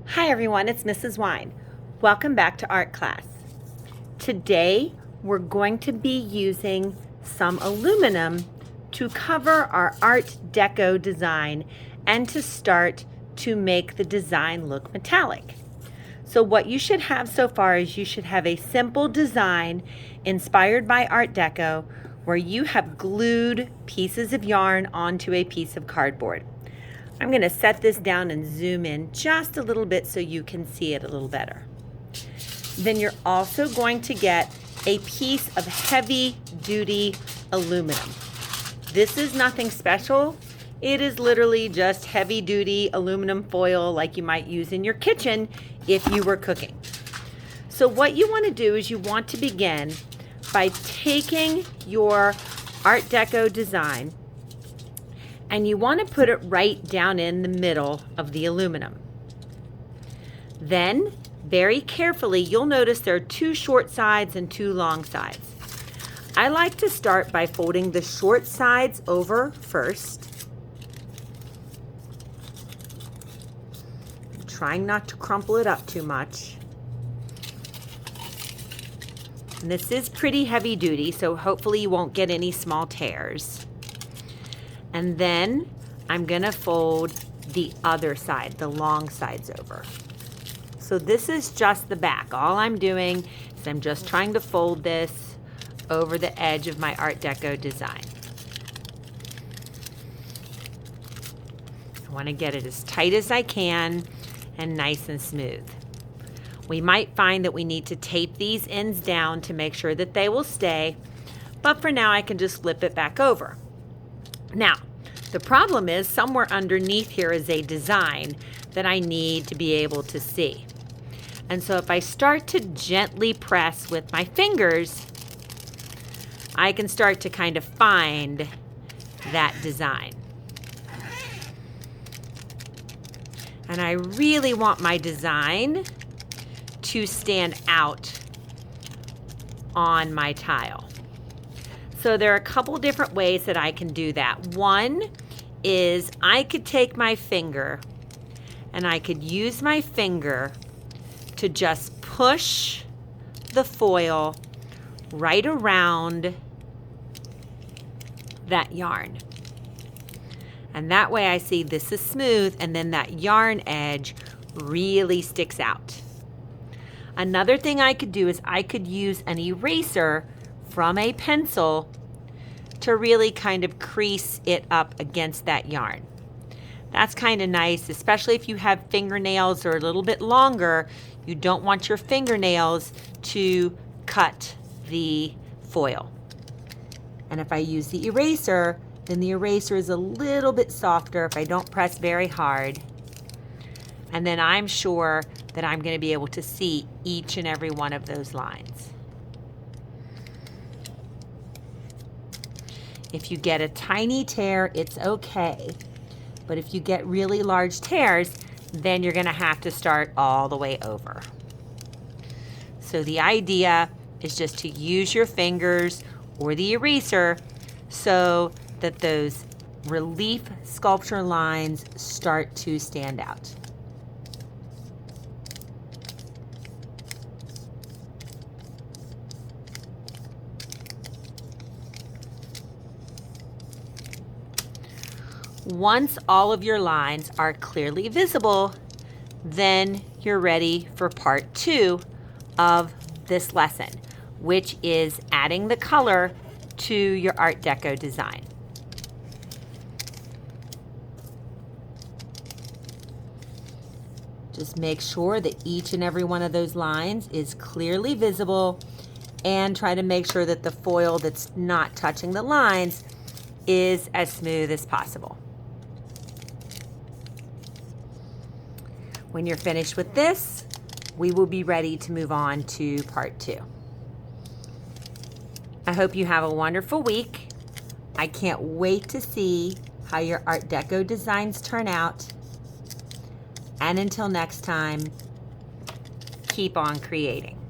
Hi everyone, it's Mrs. Wine. Welcome back to art class. Today we're going to be using some aluminum to cover our Art Deco design and to start to make the design look metallic. So what you should have so far is you should have a simple design inspired by Art Deco where you have glued pieces of yarn onto a piece of cardboard. I'm going to set this down and zoom in just a little bit so you can see it a little better. Then you're also going to get a piece of heavy duty aluminum. This is nothing special. It is literally just heavy duty aluminum foil like you might use in your kitchen if you were cooking. So what you want to do is you want to begin by taking your Art Deco design and you want to put it right down in the middle of the aluminum. Then, very carefully, you'll notice there are two short sides and two long sides. I like to start by folding the short sides over first. Trying not to crumple it up too much. And this is pretty heavy duty, so hopefully you won't get any small tears. And then I'm gonna fold the other side, the long sides over. So this is just the back. All I'm doing is I'm just trying to fold this over the edge of my Art Deco design. I wanna get it as tight as I can and nice and smooth. We might find that we need to tape these ends down to make sure that they will stay, but for now I can just flip it back over. Now, the problem is somewhere underneath here is a design that I need to be able to see. And so if I start to gently press with my fingers, I can start to kind of find that design. And I really want my design to stand out on my tile. So there are a couple different ways that I can do that. One is I could take my finger and I could use my finger to just push the foil right around that yarn. And that way I see this is smooth and then that yarn edge really sticks out. Another thing I could do is I could use an eraser from a pencil to really kind of crease it up against that yarn. That's kind of nice, especially if you have fingernails that are a little bit longer. You don't want your fingernails to cut the foil. And if I use the eraser, then the eraser is a little bit softer if I don't press very hard. And then I'm sure that I'm going to be able to see each and every one of those lines. If you get a tiny tear, it's okay. But if you get really large tears, then you're going to have to start all the way over. So the idea is just to use your fingers or the eraser so that those relief sculpture lines start to stand out. Once all of your lines are clearly visible, then you're ready for part 2 of this lesson, which is adding the color to your Art Deco design. Just make sure that each and every one of those lines is clearly visible and try to make sure that the foil that's not touching the lines is as smooth as possible. When you're finished with this, we will be ready to move on to part 2. I hope you have a wonderful week. I can't wait to see how your Art Deco designs turn out. And until next time, keep on creating.